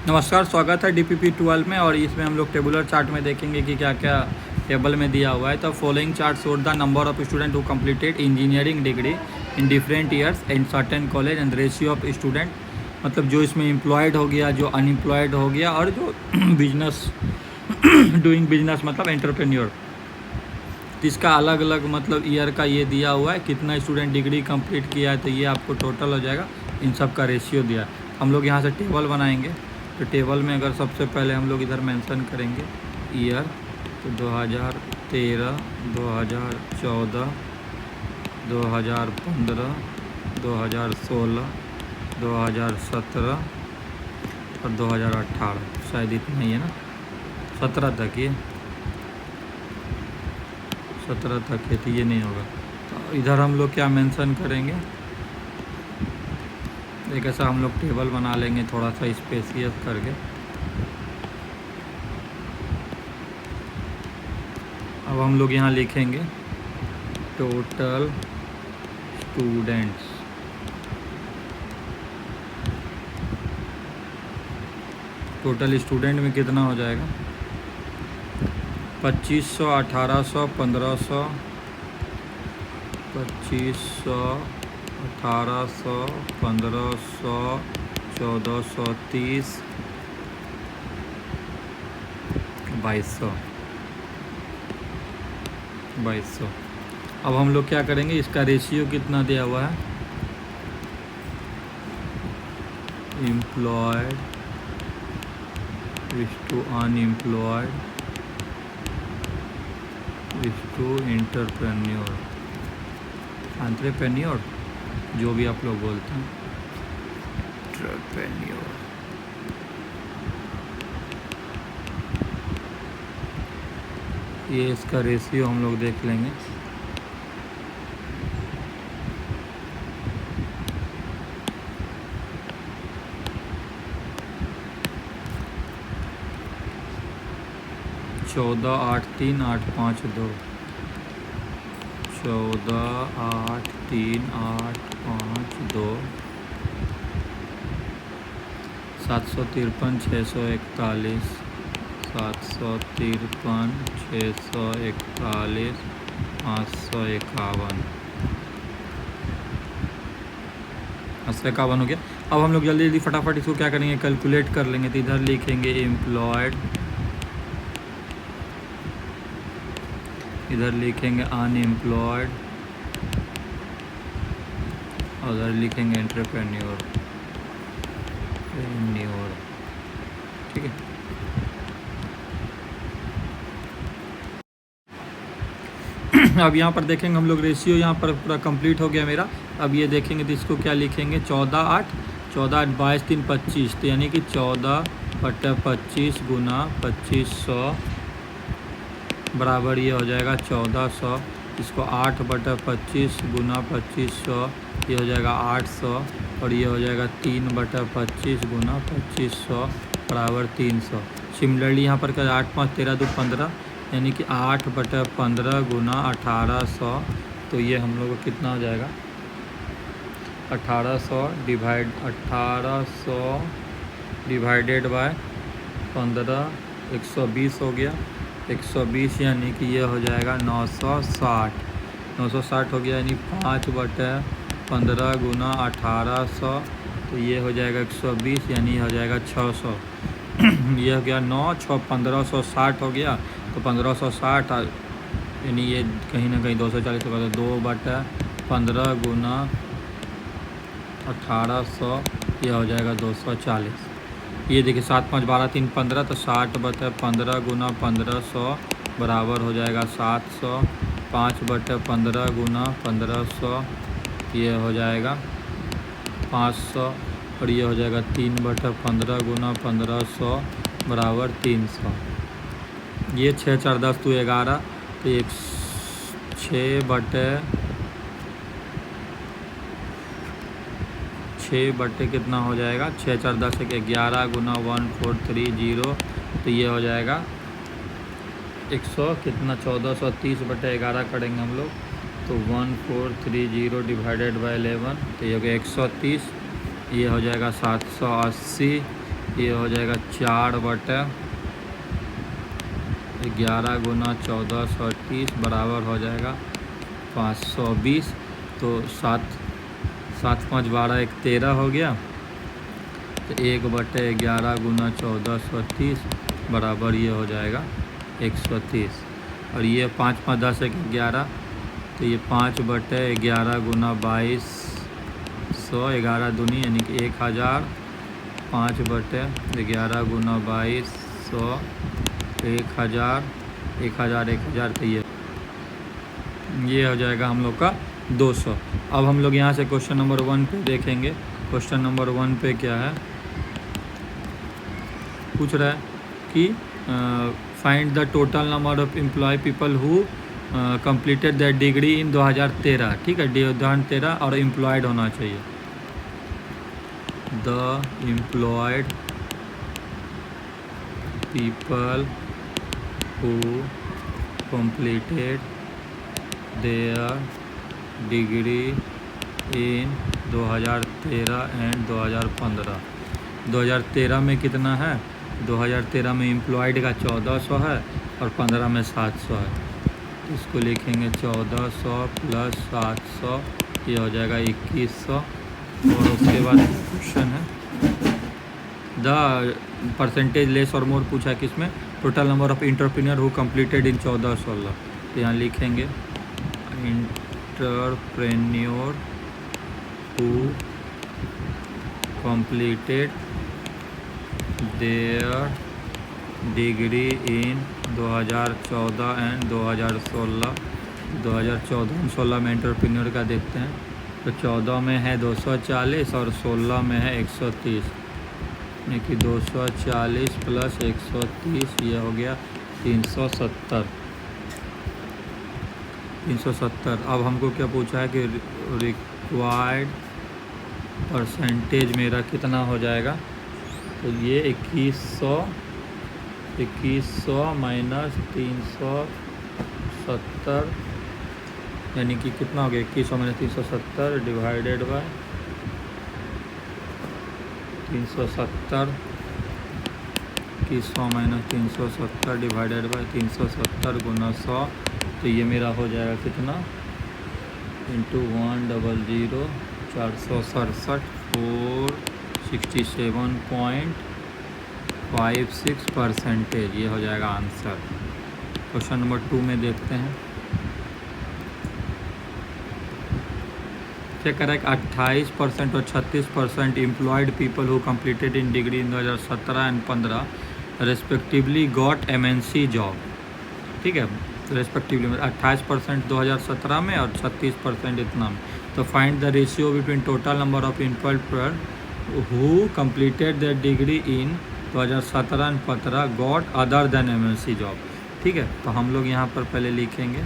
नमस्कार, स्वागत है DPP 12 में। और इसमें हम लोग टेबुलर चार्ट में देखेंगे कि क्या क्या टेबल में दिया हुआ है। तो following chart showed the number of student who completed engineering degree in different years in certain college and ratio of student, मतलब जो इसमें एम्प्लॉयड हो गया, जो अनएम्प्लॉयड हो गया, और जो बिजनेस डूइंग बिजनेस मतलब एंटरप्रेन्योर, इसका अलग अलग मतलब ईयर का ये दिया हुआ है। कितना स्टूडेंट डिग्री कंप्लीट किया है तो ये आपको टोटल हो जाएगा। इन सब का रेशियो दिया है। हम लोग यहाँ से टेबल बनाएंगे। तो टेबल में अगर सबसे पहले हम लोग इधर मेंशन करेंगे ईयर, तो 2013, 2014, 2015, 2016, 2017 और 2018, शायद इतना ही है ना, 17 तक ये 17 तक है, तो ये नहीं होगा। तो इधर हम लोग क्या मेंशन करेंगे, एक ऐसा हम लोग टेबल बना लेंगे थोड़ा सा स्पेसियस करके। अब हम लोग यहाँ लिखेंगे टोटल स्टूडेंट्स। टोटल स्टूडेंट में कितना हो जाएगा, 2500, 1800, 1500, 2500, 1800, 1500, 1430, 2200। अब हम लोग क्या करेंगे, इसका रेशियो कितना दिया हुआ है, employed is to unemployed is to entrepreneur, जो भी आप लोग बोलते हैं, एंटरप्रेन्योर। ये इसका रेशियो हम लोग देख लेंगे। चौदह, 8, 3, 8, 5, 2, 14, 8, 3, 8, 5, 2, 753, 641, 753, 641, 551, 551 हो गया। अब हम लोग जल्दी जल्दी फटाफट इसको क्या करेंगे, कैलकुलेट कर लेंगे। तो इधर लिखेंगे एम्प्लॉयड, इधर लिखेंगे अनएम्प्लॉयड, उधर लिखेंगे एंटरप्रेन्योर। ठीक है। अब यहाँ पर देखेंगे हम लोग रेशियो, यहाँ पर पूरा कंप्लीट हो गया मेरा। अब ये देखेंगे तो इसको क्या लिखेंगे, 14, 8, 22, 3, 25, तो यानी कि 14/25 गुना 2500 बराबर ये हो जाएगा 1400। इसको 8/25 गुना 2500, ये हो जाएगा 800, और ये हो जाएगा 3/25 गुना 2500 बराबर 300। सिमिलरली यहाँ पर क्या, 8, 5, 13, 2, 15, यानी कि 8/15 गुना 1800, तो ये हम लोग को कितना हो जाएगा, 1800 डिवाइडेड बाय 15, 120 हो गया। 120 यानी कि ये हो जाएगा 960 हो गया, यानी 5/15 गुना 1800, तो ये हो जाएगा 120, यानी हो जाएगा 600। ये हो गया 9, 6, 1560 हो गया, तो 1560, यानी ये कहीं ना कहीं 240 होगा, तो 2/15 गुना 1800, ये हो जाएगा 240। ये देखिए 7, 5, 12, 3, 15, तो 60/15 गुना 1500 बराबर हो जाएगा 700। 5/15 गुना 1500, ये हो जाएगा 500, और ये हो जाएगा 3/15 गुना 1500 बराबर 300। ये 6, 4, 10, 2, 11, तो एक 6 कितना हो जाएगा, 6, 4, 10, 11 गुना 1430, तो ये हो जाएगा 100 कितना, 1430/11 करेंगे हम लोग, तो 1430 डिवाइडेड बाई 11, तो ये हो गया 130। ये हो जाएगा 780, ये हो जाएगा 4/11 गुना 1430 बराबर हो जाएगा 520। तो 7×5 = 12, 13 हो गया। तो 1/11 गुना 1430 बराबर ये हो जाएगा 130। और ये 5×5 = 10, 11। तो ये 5/11 गुना 2200, 11 दूनी यानी कि 1000। 5/11 गुना 2200, 1000, 1000, 1000। तो ये हो जाएगा हम लोग का 200। अब हम लोग यहाँ से क्वेश्चन नंबर 1 पे देखेंगे। क्वेश्चन नंबर 1 पे क्या है, पूछ रहा है कि find the total number of employ people who completed that degree in 2013। ठीक है, 2013 और एम्प्लॉयड होना चाहिए। The employed people who completed their degree in 2013 and 2015। 2013 में कितना है, 2013 में एम्प्लॉयड का 1400 है और 15 में 700 है। इसको लिखेंगे 1400 + 700, ये हो जाएगा 2100। और उसके बाद क्वेश्चन है द परसेंटेज लेस और मोर पूछा है किसमें, total number of entrepreneur who completed in 14-16। तो यहाँ लिखेंगे entrepreneur who completed there degree in 2014 and 2016। 2014-16 में एंटरप्रेन्योर का देखते हैं। तो 14 में है 240 और 16 में है 130, यानी कि 240 + 130 ये हो गया 370। अब हमको क्या पूछा है कि रिक्वायर्ड परसेंटेज मेरा कितना हो जाएगा। तो ये 2100 माइनस 370, यानी कि कितना हो गया, 2100 minus 370 divided by 370। 2100 minus 370 divided by 370 गुना 100। तो ये मेरा हो जाएगा कितना, इंटू 100, 467, 467.56%। ये हो जाएगा आंसर। क्वेश्चन नंबर 2 में देखते हैं। चेक करें 28% और 36% employed people who completed in degree in 2017 and 15 respectively got MNC job. ठीक है, रेस्पेक्टिवली 28% 2017 में और 36% इतना में। तो find the ratio between total number of employed who completed the degree in 2017 and 15 got other than MNC job. ठीक है, तो हम लोग यहाँ पर पहले लिखेंगे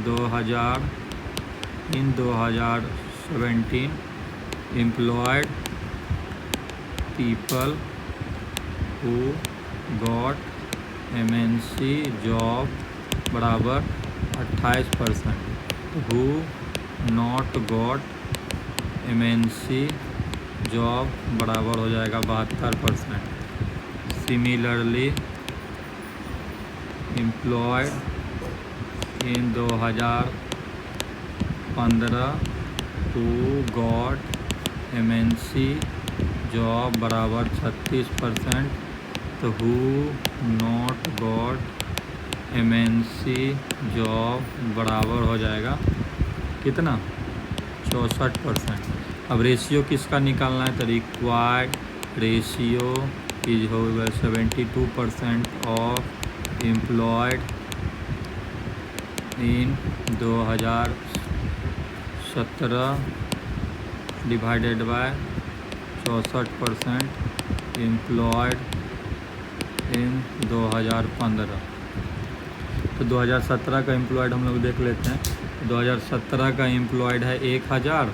2017 employed people who got MNC job बराबर 28%, who not got MNC job बराबर हो जाएगा 72%। Similarly employed in 2015 who got MNC job बराबर 36%। तो who not got MNC job बराबर हो जाएगा कितना, 64%। अब रेशियो किसका निकालना है, तो रिक्वायर्ड रेशियो इज होगा 72% of employed in 2017 divided by 64% employed in 2015। तो 2017 का एम्प्लॉयड हम लोग देख लेते हैं। 2017 का एम्प्लॉयड है 1000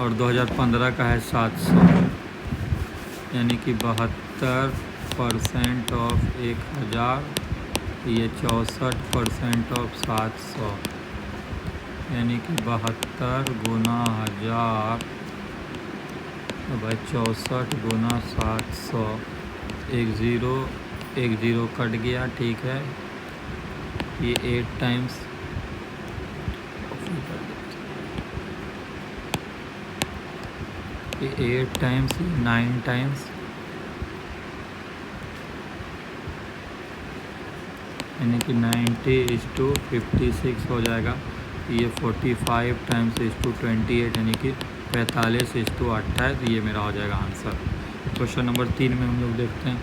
और 2015 का है 700, यानी कि 72% ऑफ 1000, ये 64% ऑफ 700, यानी कि 72 गुना 1000 तो भाई 64 गुना 700, एक ज़ीरो कट गया, ठीक है। ये 8 टाइम्स, ये 8 टाइम्स, 9 टाइम्स, यानी कि 90:56 हो जाएगा। ये 45 टाइम्स 28, यानी कि 45:28, ये मेरा हो जाएगा आंसर। क्वेश्चन नंबर 3 में हम लोग देखते हैं।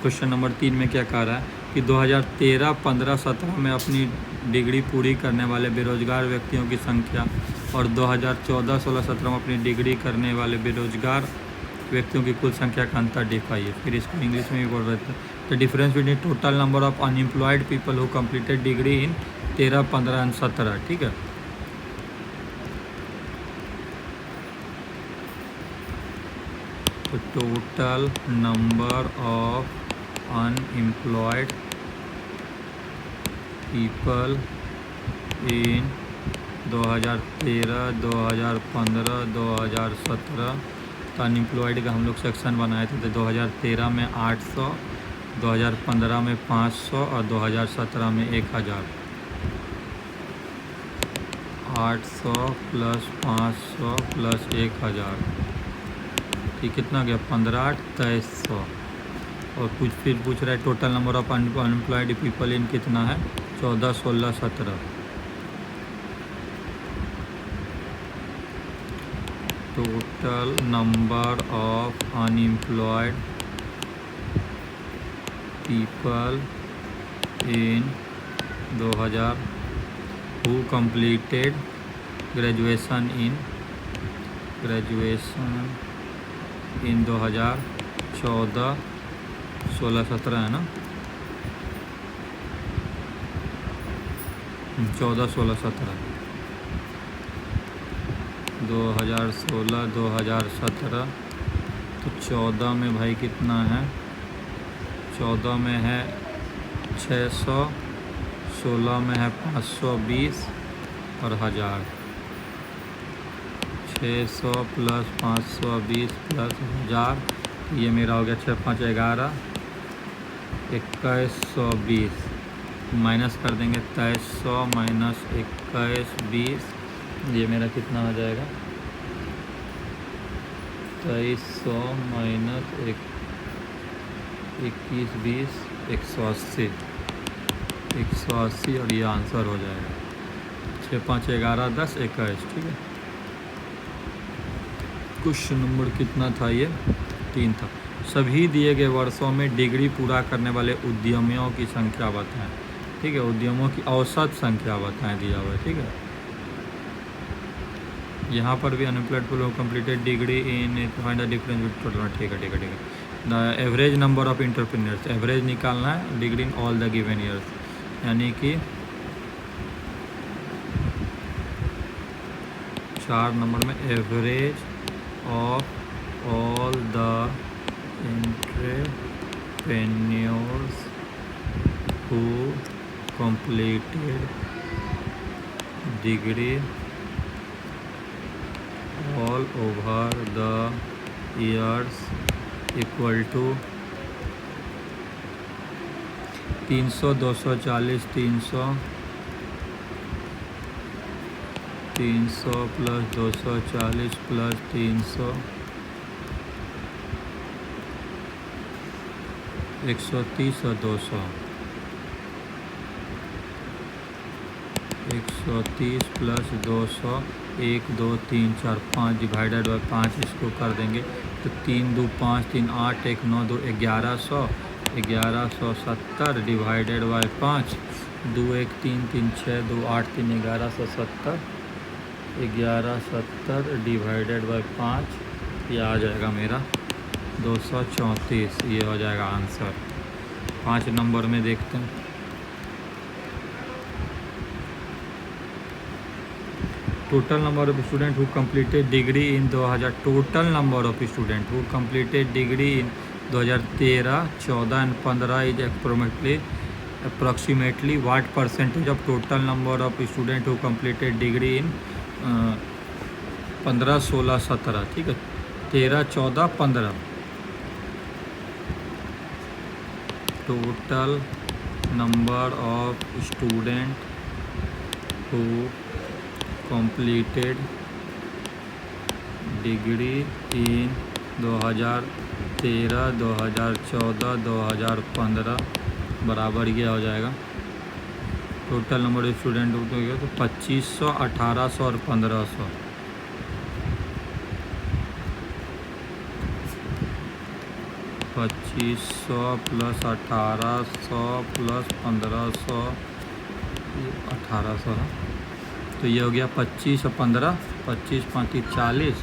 क्वेश्चन नंबर 3 में क्या कह रहा है कि 2013, 15, 17 में अपनी डिग्री पूरी करने वाले बेरोजगार व्यक्तियों की संख्या और 2014, 16, 17 में अपनी डिग्री करने वाले बेरोजगार व्यक्तियों की कुल संख्या का अंतर दिखाइए। फिर इसको इंग्लिश में भी बोल रहे थे। The difference between total number of unemployed people who completed degree in 13, 15 and 17, ठीक है। तो total number of unemployed people in 2013, 2015, 2017, तो अनएम्प्लॉयड का हम लोग सेक्शन बनाए थे। तो 2013 में 800, 2015 में 500 और 2017 में 1000। 800 प्लस 500 प्लस 1000, ठीक कितना गया? 15, 2300। और कुछ फिर पूछ रहा है total number of unemployed people in कितना है? 14, 16, 17। Total number of unemployed people in 2000 who completed graduation in 2014, 16, 17 है ना? 14, 16, 17, 2016, 2017। तो 14 में भाई कितना है? 14 में है 600, 16 में है 520 और 1000। 600 प्लस 520 प्लस 1000, ये मेरा हो गया 6, 5, 11, 2120। माइनस कर देंगे 2300 माइनस 2120, ये मेरा कितना हो जाएगा? 2300 माइनस 2120, 180, 180, और ये आंसर हो जाएगा 6, 5, 11, 10, 21, ठीक है। क्वेश्चन नंबर कितना था? ये 3 था। सभी दिए गए वर्षों में डिग्री पूरा करने वाले उद्यमियों की संख्या बताएं, ठीक है। उद्यमों की औसत संख्या बताएं, दिया हुआ है, ठीक है। यहाँ पर भी unemployed people who completed degree in, find the difference between, ठीक है, ठीक है, ठीक है। The average number of entrepreneurs, average निकालना है degree in all the given years, यानी कि 4 नंबर में average of all the entrepreneurs who completed degree all over the years equal to 300, 240, 300 plus 240 plus 300, 130 और 200, 130 प्लस 200, 1, 2, 3, 4, 5 डिवाइडेड बाई 5, इसको कर देंगे तो 3, 2, 5, 3, 8, 1, 9, 2, 1100, 1170 डिवाइडेड बाई 5, 2, 1, 3, 3, 6, 2, 8, 3, 1170, 1170 डिवाइडेड बाई 5, ये आ जाएगा मेरा 234, ये हो जाएगा आंसर। 5 नंबर में देखते हैं। Total number of student who completed degree in 2000, total number of student who completed degree in 2013, 14 and 15 is approximately what percentage of total number of student who completed degree in 15, 16, 17, ठीक है, 13, 14, 15 total number of student who completed degree in 2013, 2014, 2015 बराबर ये हो जाएगा। Total number of student तो 2500, 1800 और 1500। पच्चीस सौ प्लस 1800 प्लस 1500, 1800 है, तो ये हो गया 25 और 15, 25, 35, 40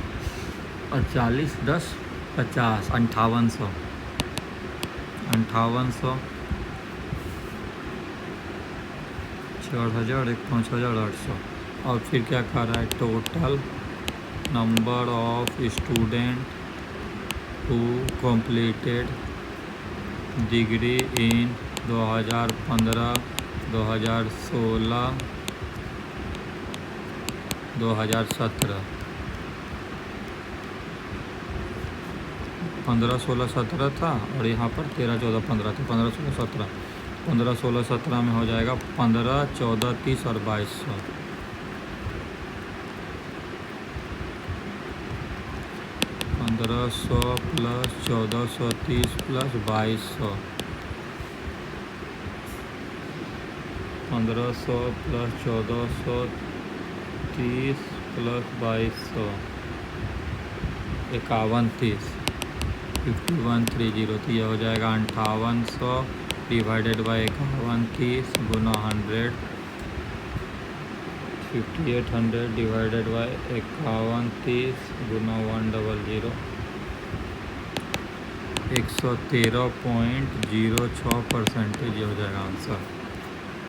और 40, 10, 50, 5800, 4000, एक 5800। और फिर क्या कर रहा है, total number of student who completed degree in 2015, 2016, 2017, 15, 16, 17 था और यहाँ पर 13, 14, 15 था। 15, 16, 17, 15, 16, 17 में हो जाएगा 15, 14, 30 और 2200। 1500 प्लस 1430 प्लस 2200, 1500 प्लस 1430 प्लस 2200, 5130, 5130। तो ये हो जाएगा 5800 divided by 5130 Guna 100, 5800 divided by 5130 गुना 100, 113.06% ये हो जाएगा आंसर।